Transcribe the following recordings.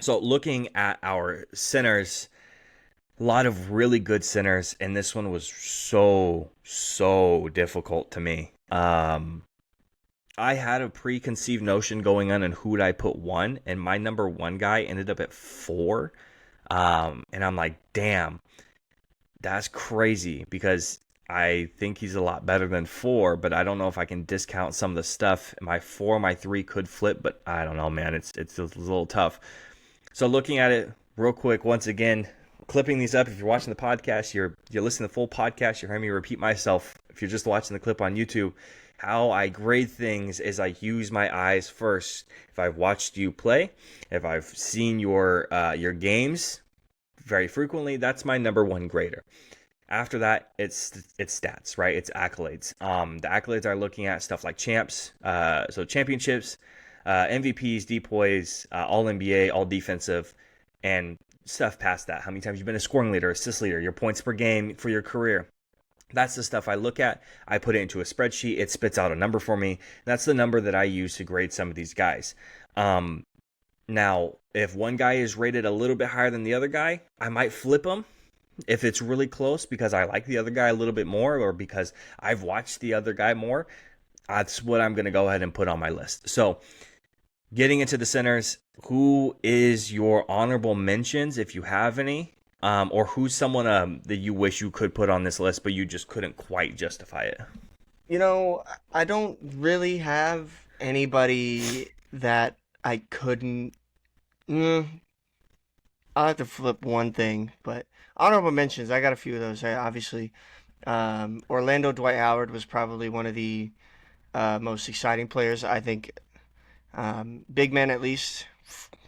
So looking at our centers, a lot of really good centers, and this one was so difficult to me. I had a preconceived notion going on who would I put one, and my number one guy ended up at four. And I'm like, damn, that's crazy because I think he's a lot better than four, but I don't know if I can discount some of the stuff. My four, my three could flip, but I don't know, man. It's a little tough. So looking at it real quick, once again, clipping these up. If you're watching the podcast, you're listening to the full podcast. You're hearing me repeat myself. If you're just watching the clip on YouTube, how I grade things is I use my eyes first. If I've watched you play, if I've seen your games very frequently, that's my number one grader. After that, it's stats, right? It's accolades. The accolades are looking at stuff like champs, so championships, MVPs, DPOYs, All NBA, All Defensive, and stuff past that. How many times you've been a scoring leader, assist leader, your points per game for your career. That's the stuff I look at. I put it into a spreadsheet. It spits out a number for me. That's the number that I use to grade some of these guys. Now, if one guy is rated a little bit higher than the other guy, I might flip him if it's really close because I like the other guy a little bit more or because I've watched the other guy more. That's what I'm going to go ahead and put on my list. So, getting into the centers, who is your honorable mentions if you have any? Or who's someone that you wish you could put on this list, but you just couldn't quite justify it? I don't really have anybody that I couldn't. Mm, I'll have to flip one thing, but honorable mentions, I got a few of those. Obviously, Orlando Dwight Howard was probably one of the most exciting players, I think, big men at least,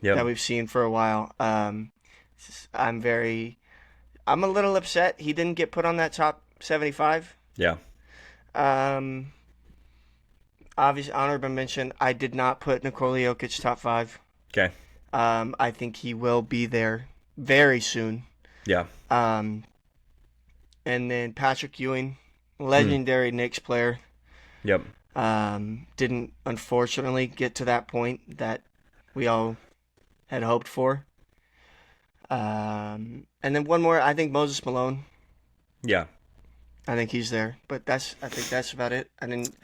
Yep. that we've seen for a while. I'm very, I'm a little upset he didn't get put on that top 75. Yeah. Um, Obviously, honorable mention, I did not put Nikola Jokic top five. Okay. I think he will be there very soon. Yeah. Um, and then Patrick Ewing, Mm. legendary Knicks player, Yep. didn't unfortunately get to that point that we all had hoped for. And then one more, I think Moses Malone. Yeah. I think he's there, but I think that's about it. I didn't.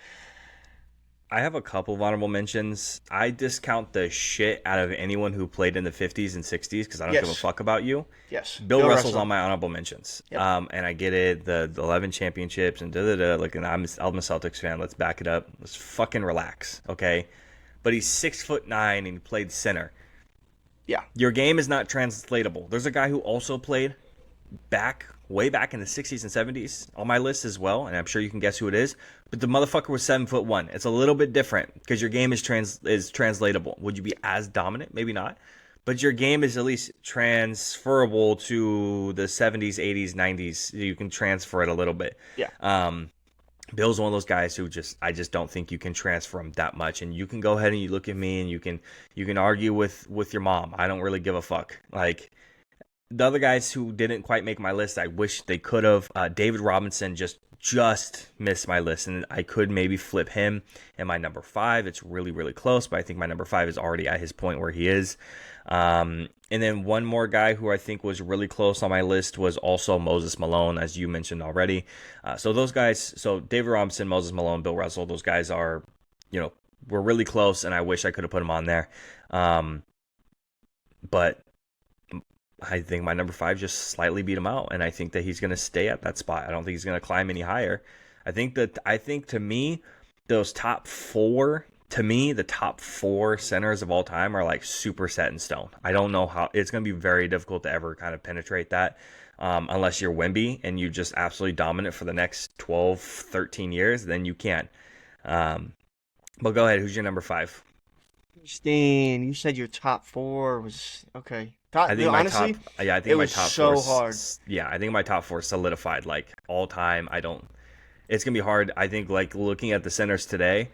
I have a couple of honorable mentions. I discount the shit out of anyone who played in the 50s and 60s because I don't give a Yes, fuck about you. yes, Bill Bill Russell's Russell. on my honorable mentions. Yep. And I get it, the 11 championships and da da da. Like, and I'm a Celtics fan. Let's back it up. Let's fucking relax, okay? But he's 6'9" and he played center. Yeah. Your game is not translatable. There's a guy who also played way back in the 60s and 70s on my list as well, and I'm sure you can guess who it is. But the motherfucker was 7'1". It's a little bit different because your game is translatable. Would you be as dominant? Maybe not. But your game is at least transferable to the 70s, 80s, 90s. You can transfer it a little bit. Yeah. Bill's one of those guys who I just don't think you can transfer him that much. And you can go ahead and you look at me and you can argue with your mom. I don't really give a fuck. Like, the other guys who didn't quite make my list, I wish they could have. David Robinson just missed my list, and I could maybe flip him in my number five. It's really close, but I think my number five is already at his point where he is. And then one more guy who I think was really close on my list was also Moses Malone, as you mentioned already. So those guys, so David Robinson, Moses Malone, Bill Russell, those guys are, were really close, and I wish I could have put them on there. But I think my number five just slightly beat him out, and I think that he's going to stay at that spot. I don't think he's going to climb any higher. I think to me, those top four, to me, the top four centers of all time are like super set in stone. I don't know how it's going to be very difficult to ever kind of penetrate that unless you're Wemby and you just absolutely dominant for the next 12, 13 years, then you can. But go ahead. Who's your number five? Steen, you said your top four was okay. I think my top, Honestly, yeah, I it think my was top four, so hard. yeah, I think my top four solidified like all time. It's gonna be hard. I think like looking at the centers today,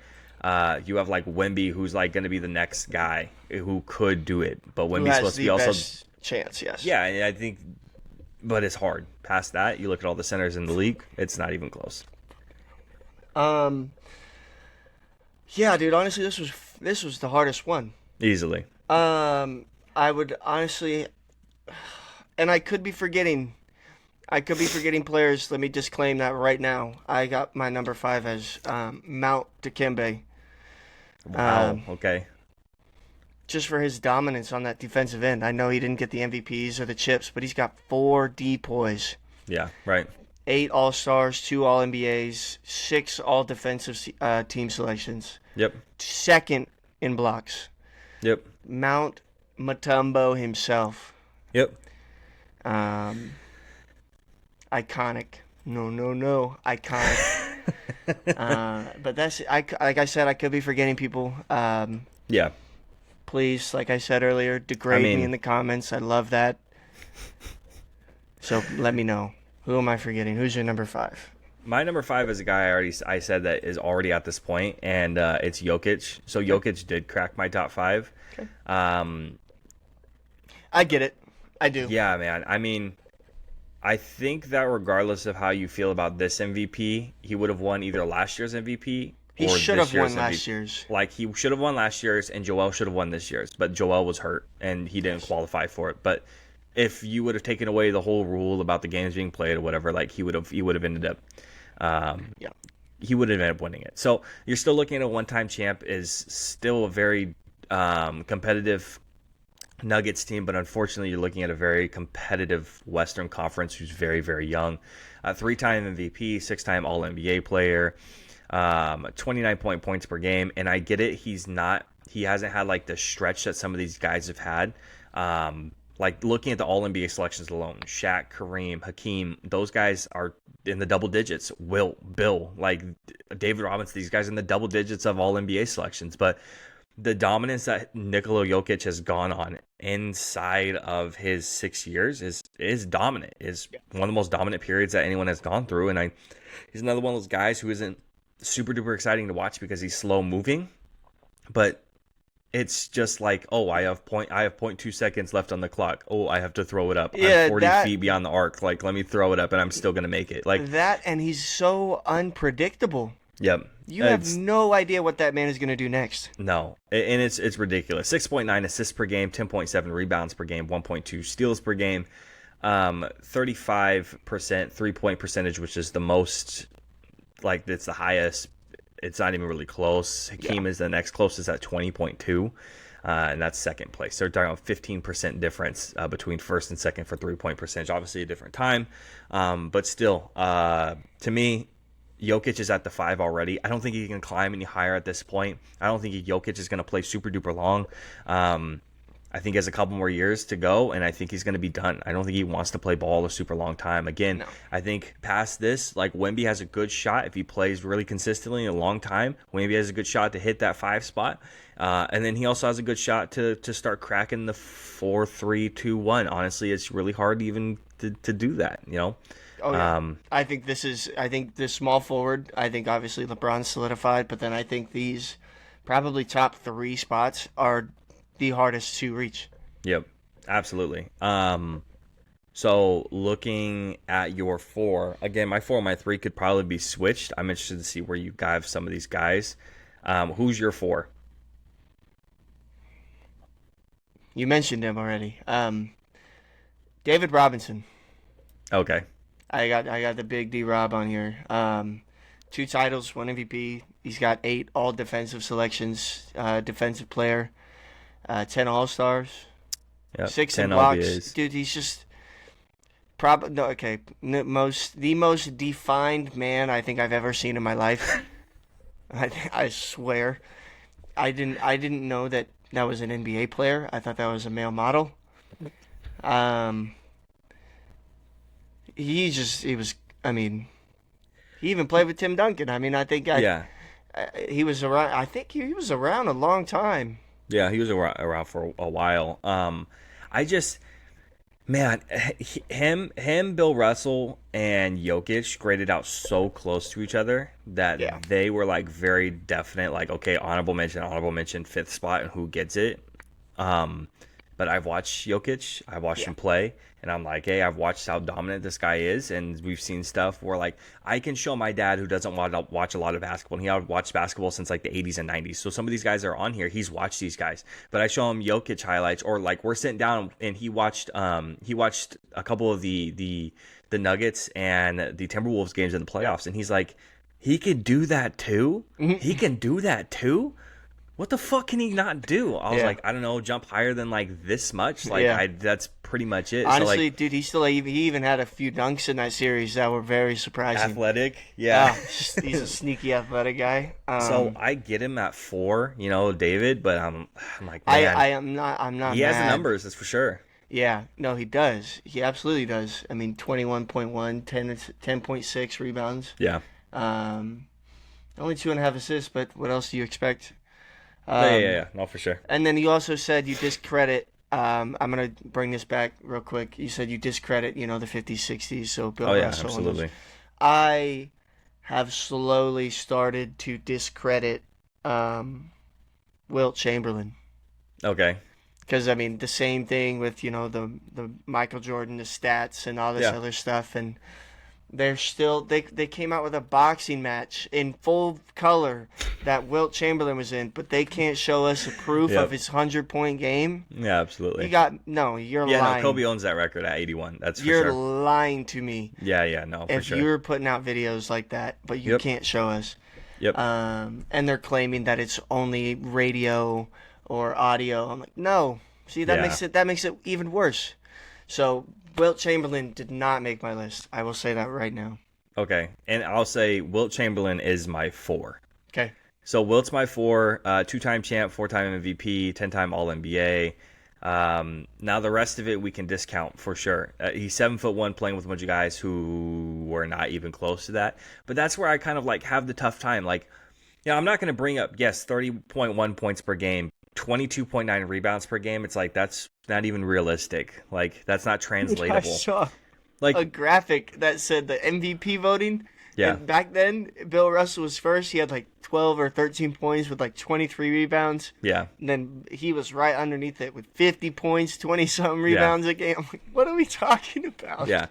you have like Wemby, who's like gonna be the next guy who could do it, but Who Wemby's has supposed to the be also, best chance? Yes. yeah, I think, but it's hard. Past that, you look at all the centers in the league, it's not even close. Um. Yeah, dude. Honestly, this was the hardest one. Easily. Um. I would honestly, and I could be forgetting. I could be forgetting players. Let me disclaim that right now. I got my number five as Mount Dikembe. Wow. Um, Okay. just for his dominance on that defensive end. I know he didn't get the MVPs or the chips, but he's got 4 DPOYs, Yeah. Right. 8 All Stars, 2 All NBAs, 6 All Defensive team selections, Yep. second in blocks. Yep. Mount Mutombo himself. Yep. Um, iconic. No. Iconic. But that's like I said, I could be forgetting people. Yeah. Please, like I said earlier, degrade me in the comments. I love that. So let me know. Who am I forgetting? Who's your number 5? My number 5 is a guy I said that is already at this point, and it's Jokic. So Jokic did crack my top 5. Okay. Um, I get it. I do. yeah, man. I mean, I think that regardless of how you feel about this MVP, he would have won either last year's MVP He or should this have won year's last MVP. year's. Like, he should have won last year's, and Joel should have won this year's, but Joel was hurt and he didn't qualify for it. But if you would have taken away the whole rule about the games being played or whatever, like he would have ended up Yeah. he would have ended up winning it. So you're still looking at a one-time champ is still a very competitive Nuggets team, but unfortunately you're looking at a very competitive Western Conference who's very, very young. 3-time MVP, 6-time All-NBA player, 29 points per game. And I get it. He hasn't had like the stretch that some of these guys have had. Like looking at the All-NBA selections alone, Shaq, Kareem, Hakeem, those guys are in the double digits. Bill, like David Robinson, these guys in the double digits of All-NBA selections. But the dominance that Nikola Jokic has gone on inside of his 6 years is dominant. Is one of the most dominant periods that anyone has gone through. And he's another one of those guys who isn't super duper exciting to watch because he's slow moving, but it's just like, oh, I have 0.2 seconds left on the clock. Oh, I have to throw it up. Yeah, I'm 40 feet beyond the arc. Like, let me throw it up, and I'm still gonna make it. Like that, and he's so unpredictable. Yep. You have no idea what that man is going to do next. No, and it's ridiculous. 6.9 assists per game, 10.7 rebounds per game, 1.2 steals per game, 35% 3-point percentage, which is the most, like it's the highest. It's not even really close. Hakeem is the next closest at 20.2, and that's second place. So we're talking about 15% difference between first and second for 3-point percentage. Obviously a different time, but still, to me, Jokic is at the 5 already. I don't think he can climb any higher at this point. I don't think Jokic is going to play super duper long. I think he has a couple more years to go, and I think he's going to be done. I don't think he wants to play ball a super long time. Again, no. I think past this, like Wemby has a good shot if he plays really consistently in a long time. Wemby has a good shot to hit that 5 spot. And then he also has a good shot to start cracking the 4-3-2-1. Honestly, it's really hard even to do that, you know? Oh, yeah. I think this small forward, I think obviously LeBron's solidified, but then I think these probably top 3 spots are the hardest to reach. Yep, absolutely. So looking at your 4, again, my 4 and my 3 could probably be switched. I'm interested to see where you have some of these guys. Who's your 4? You mentioned him already. David Robinson. Okay. I got the big D-Rob on here. 2 titles, 1 MVP. He's got 8 all defensive selections, defensive player, 10 All-Stars, 6 in blocks. LBAs. Dude, he's just the most defined man I think I've ever seen in my life. I swear. I didn't know that was an NBA player. I thought that was a male model. He even played with Tim Duncan. I mean, I think he was around. I think he was around a long time. Yeah, he was around for a while. Him, Bill Russell, and Jokic graded out so close to each other that they were like very definite. Like, okay, honorable mention, 5th spot, and who gets it. But I've watched Jokic, I watched Yeah. him play, and I'm like, hey, I've watched how dominant this guy is, and we've seen stuff where like I can show my dad who doesn't watch a lot of basketball, and he had watched basketball since like the 80s and 90s. So some of these guys are on here, he's watched these guys, but I show him Jokic highlights, or like we're sitting down and he watched a couple of the Nuggets and the Timberwolves games in the playoffs, and he's like, he can do that too. He can do that too. What the fuck can he not do? I was Yeah. like, I don't know, jump higher than like this much. Like, Yeah. that's pretty much it. Honestly, So like, dude, he even had a few dunks in that series that were very surprising. athletic, yeah. He's a sneaky athletic guy. So I get him at 4, David, but I'm like, I man, I'm not he has the mad. numbers, that's for sure. Yeah, no, he does. He absolutely does. I mean, 21.1, 10.6 rebounds. Yeah, Um, only 2.5 assists, but what else do you expect? yeah, no, for sure. And then you also said you discredit. I'm gonna bring this back real quick. You said you discredit, the 50s, 60s. So Bill Oh yeah, Russell and those. absolutely. I have slowly started to discredit Wilt Chamberlain. Okay, Because I mean, the same thing with the Michael Jordan, the stats, and all this Yeah. other stuff, and they're still they came out with a boxing match in full color that Wilt Chamberlain was in, but they can't show us a proof Yep. of his 100-point game. yeah, absolutely. You're Yeah, lying. no, Kobe owns that record at 81. That's for You're sure. lying to me Yeah, no, for if sure. you're putting out videos like that, but you Yep. can't show us. Yep. And they're claiming that it's only radio or audio. I'm like, no. See, that Yeah. makes it even worse. So Wilt Chamberlain did not make my list. I will say that right now. Okay, and I'll say Wilt Chamberlain is my 4. Okay. So Wilt's my 4, 2-time champ, 4-time MVP, 10-time All NBA. Now the rest of it we can discount for sure. He's 7'1", playing with a bunch of guys who were not even close to that. But that's where I kind of like have the tough time. Like, I'm not going to bring up 30.1 points per game, 22.9 rebounds per game. It's like that's not even realistic. Like that's not I translatable. saw Like a graphic that said the MVP voting. Yeah. And back then, Bill Russell was first. He had like 12 or 13 points with like 23 rebounds. yeah. And then he was right underneath it with 50 points, 20-something rebounds a game. I'm like, what are we talking about? Yeah.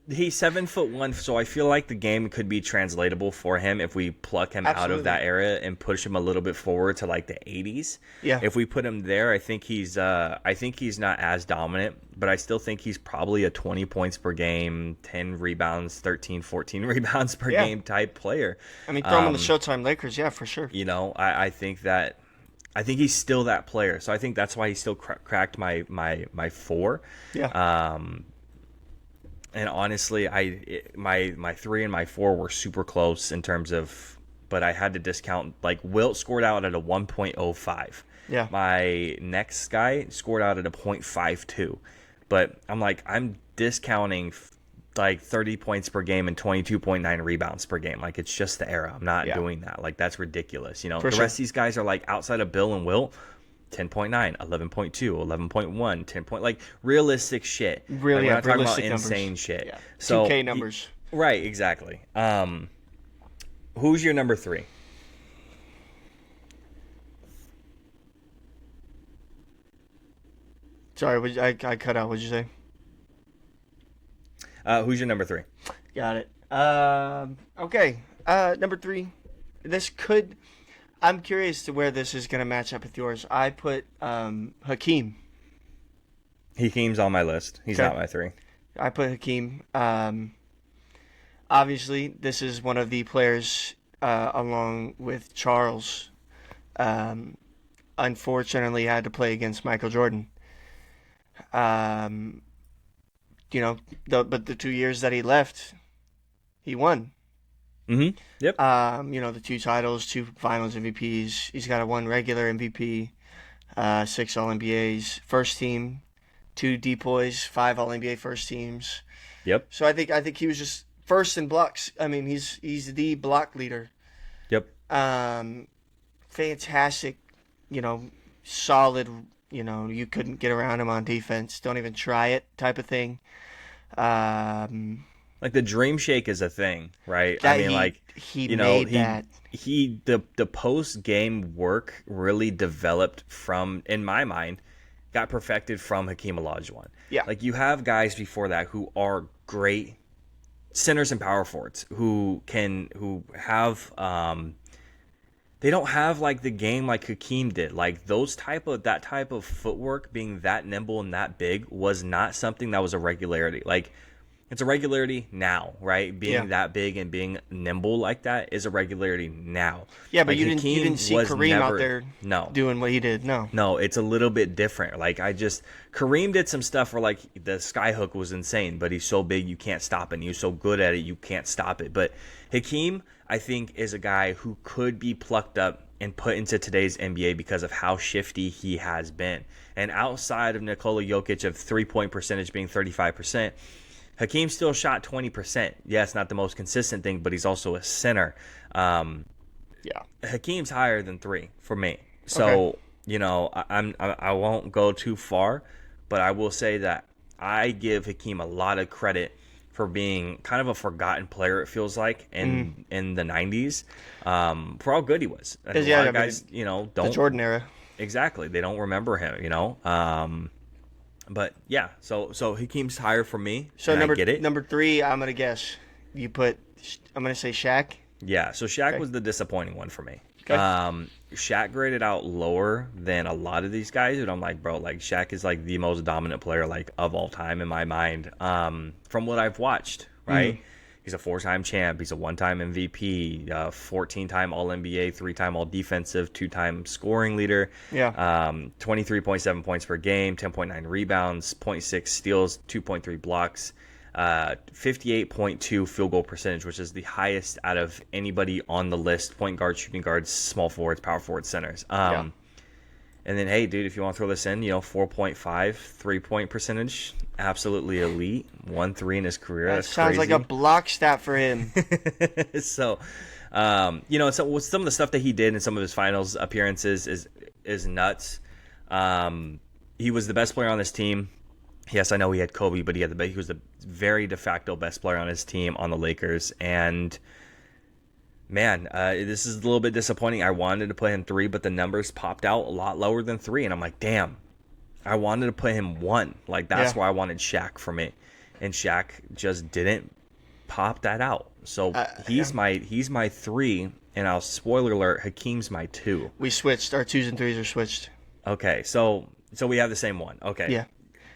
He's 7'1", so I feel like the game could be translatable for him if we pluck him out Absolutely. of that era and push him a little bit forward to like the 80s. Yeah. If we put him there, I think he's not as dominant, but I still think he's probably a 20 points per game, 10 rebounds, 13, 14 rebounds per Yeah. game type player. I mean, throw him in the Showtime Lakers, yeah, for sure. I think he's still that player. So I think that's why he still cracked my 4. Yeah. And honestly, my 3 and my 4 were super close in terms of, but I had to discount. Like Wilt scored out at a 1.05. Yeah. My next guy scored out at a 0.52. But I'm discounting like 30 points per game and 22.9 rebounds per game. Like it's just the era. I'm not Yeah. doing that. Like that's ridiculous. The For sure. rest of these guys are like outside of Bill and Wilt. 10.9, 11.2, 11.1, 10 point, like realistic shit. Really, Like, we're not talking about realistic numbers. insane shit. Yeah. So 2K numbers. Right, exactly. Who's your number 3? Sorry, I cut out. What'd you say? Who's your number 3? Got it. Okay. Number 3. I'm curious to where this is going to match up with yours. I put Hakeem. Hakeem's on my list. He's Okay. not my 3. I put Hakeem. Obviously, this is one of the players, along with Charles, unfortunately had to play against Michael Jordan. But the 2 years that he left, he won. Mm-hmm. Yep. The 2 titles, 2 Finals MVPs. He's got a 1 regular MVP, 6 All NBAs, first team, 2 depoys, 5 All NBA first teams. Yep. So I think he was just first in blocks. I mean, he's the block leader. Yep. Fantastic, solid. You couldn't get around him on defense. Don't even try it, type of thing. Like the dream shake is a thing, right? That I mean, he made that. The post game work really developed from, in my mind, got perfected from Hakeem Olajuwon. Yeah. Like, you have guys before that who are great centers and power forwards who have they don't have like the game like Hakeem did. Like that type of footwork, being that nimble and that big, was not something that was a regularity. Like, it's a regularity now, right? Being that big and being nimble like that is a regularity now. Yeah, but like, you didn't see Kareem out there doing what he did. No, it's a little bit different. Like, Kareem did some stuff where, like, the sky hook was insane, but he's so big you can't stop it. And he's so good at it you can't stop it. But Hakeem, I think, is a guy who could be plucked up and put into today's NBA because of how shifty he has been. And outside of Nikola Jokic of 3-point percentage being 35%, Hakeem still shot 20%. Yeah, it's not the most consistent thing, but he's also a center. Hakeem's higher than 3 for me. So, I won't go too far, but I will say that I give Hakeem a lot of credit for being kind of a forgotten player, it feels like, in the 90s, for how good he was. And a lot of guys, don't. The Jordan era. Exactly. They don't remember him, But yeah, so Hakeem's higher for me. So I get it. Number 3, I'm gonna guess I'm gonna say Shaq. Yeah, so Shaq was the disappointing one for me. Okay. Shaq graded out lower than a lot of these guys, and I'm like, bro, like, Shaq is like the most dominant player like of all time in my mind. From what I've watched, right? He's a 4-time champ. He's a 1-time MVP, 14-time All-NBA, 3-time All-Defensive, 2-time scoring leader. Yeah. 23.7 points per game, 10.9 rebounds, 0.6 steals, 2.3 blocks, 58.2 field goal percentage, which is the highest out of anybody on the list. Point guards, shooting guards, small forwards, power forwards, centers. And then, hey, dude, if you want to throw this in, 4.5 3-point percentage, absolutely elite. 1-3 in his career. That That's sounds crazy. like a block stat for him. So, some of the stuff that he did in some of his finals appearances is nuts. He was the best player on this team. Yes, I know he had Kobe, but he was the very de facto best player on his team on the Lakers. And man, this is a little bit disappointing. I wanted to put him 3, but the numbers popped out a lot lower than 3, and I'm like, damn. I wanted to put him 1. Like, that's why I wanted Shaq for me, and Shaq just didn't pop that out. So he's my 3, and I'll spoiler alert, Hakeem's my 2. We switched. Our 2s and 3s are switched. Okay, so we have the same one. Okay. Yeah.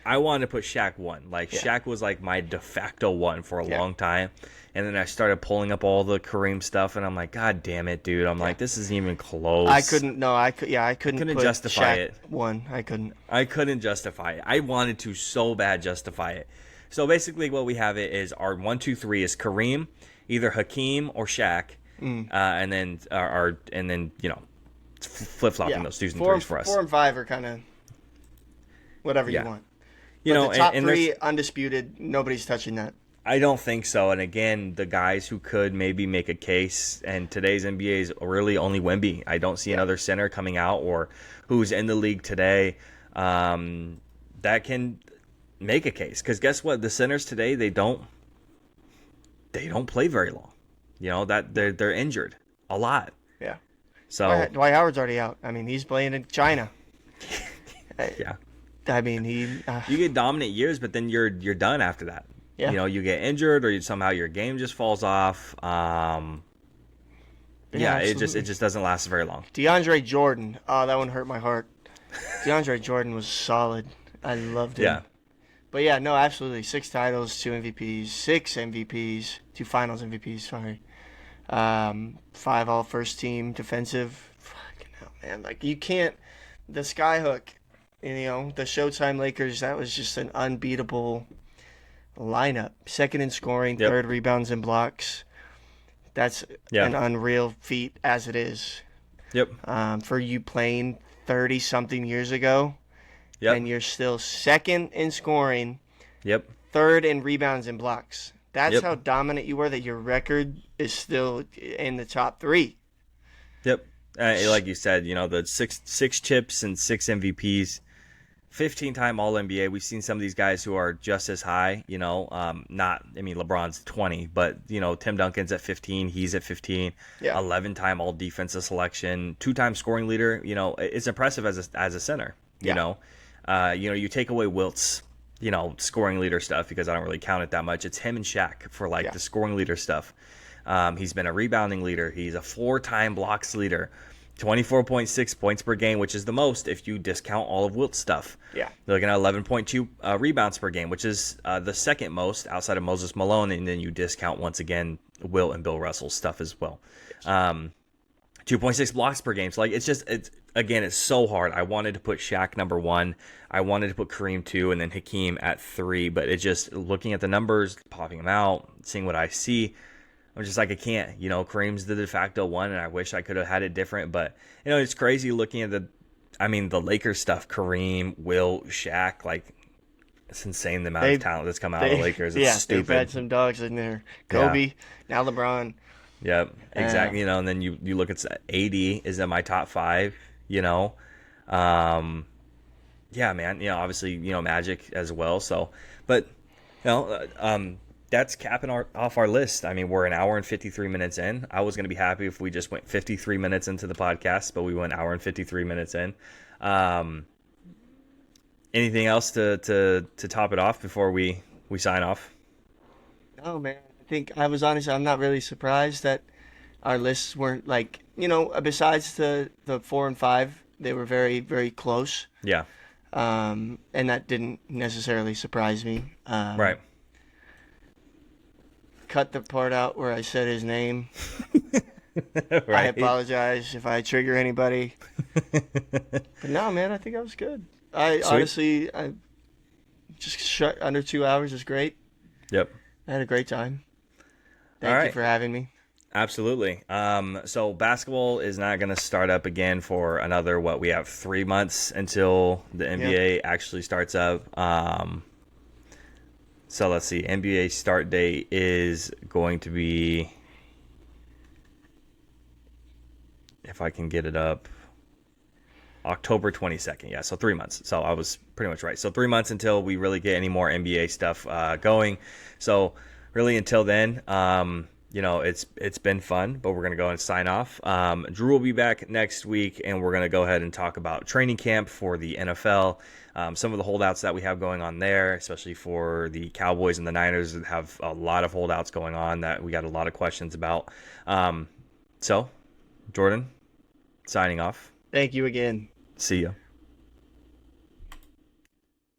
I wanted to put Shaq 1. Like, Shaq was like my de facto 1 for a long time. And then I started pulling up all the Kareem stuff, and I'm like, God damn it, dude. I'm like, this isn't even close. I couldn't put justify Shaq it. 1. I couldn't justify it. I wanted to so bad justify it. So basically what we have is our 1, 2, 3 is Kareem, either Hakeem or Shaq. And then flip-flopping those 2s and 3s for us. 4 and 5 are kind of whatever you want. The top 3, undisputed, nobody's touching that. I don't think so. And again, the guys who could maybe make a case, and today's NBA is really only Wemby. I don't see another center coming out or who's in the league today that can make a case. Because guess what? The centers today, they don't play very long. That they're injured a lot. Yeah. So Dwight Howard's already out. I mean, he's playing in China. Yeah. I mean, you get dominant years, but then you're done after that. Yeah. You get injured, or somehow your game just falls off. It just doesn't last very long. DeAndre Jordan. Oh, that one hurt my heart. DeAndre Jordan was solid. I loved him. Yeah. But yeah, no, absolutely. 6 titles, 2 MVPs, 6 MVPs, 2 Finals MVPs. Sorry. 5 all first team defensive. Fucking hell, man! Like, you can't. The skyhook. The Showtime Lakers. That was just an unbeatable lineup. 2nd in scoring, 3rd rebounds and blocks. That's an unreal feat as it is. Yep. For you playing 30-something years ago, and you're still 2nd in scoring, 3rd in rebounds and blocks. That's how dominant you were, that your record is still in the top 3. Yep. Like you said, the six chips and 6 MVPs. 15-time All-NBA. We've seen some of these guys who are just as high, LeBron's 20, but, Tim Duncan's at 15. He's at 15. 11-time All-Defensive selection. 2-time scoring leader. It's impressive as a center, You take away Wilt's, scoring leader stuff because I don't really count it that much. It's him and Shaq for like Yeah. the scoring leader stuff. He's been a rebounding leader. He's a 4-time blocks leader. 24.6 points per game, which is the most if you discount all of Wilt's stuff. Yeah. You're looking at 11.2 rebounds per game, which is the second most outside of Moses Malone, and then you discount once again Wilt and Bill Russell's stuff as well. 2.6 blocks per game. So it's so hard. I wanted to put Shaq number 1. I wanted to put Kareem 2 and then Hakeem at 3, but it's just looking at the numbers, popping them out, seeing what I see. I'm just like, I can't. Kareem's the de facto 1, and I wish I could have had it different. But, it's crazy looking at the Lakers stuff. Kareem, Wilt, Shaq, like, it's insane the amount of talent that's come out of the Lakers. It's stupid. They've had some dogs in there. Kobe, now LeBron. Yep, exactly. And then you look at AD is in my top 5. Yeah, man. Obviously, Magic as well. So, but that's capping off our list. I mean, we're an hour and 53 minutes in. I was going to be happy if we just went 53 minutes into the podcast, but we went an hour and 53 minutes in. Anything else to top it off before we sign off? Oh man, I think I'm not really surprised that our lists weren't like, besides the 4 and 5, they were very, very close. Yeah. And that didn't necessarily surprise me. Right. Cut the part out where I said his name. Right. I apologize if I trigger anybody. But no, man, I think I was good. Honestly, I just shut under 2 hours is great. Yep. I had a great time. Thank All you right. for having me. Absolutely. So basketball is not going to start up again for another, we have 3 months until the NBA actually starts up. So let's see. NBA start date is going to be, if I can get it up, October 22nd. Yeah, so 3 months. So I was pretty much right. So 3 months until we really get any more NBA stuff going. So really until then, it's been fun, but we're going to go and sign off. Drew will be back next week, and we're going to go ahead and talk about training camp for the NFL, some of the holdouts that we have going on there, especially for the Cowboys and the Niners that have a lot of holdouts going on that we got a lot of questions about. So, Jordan, signing off. Thank you again. See ya.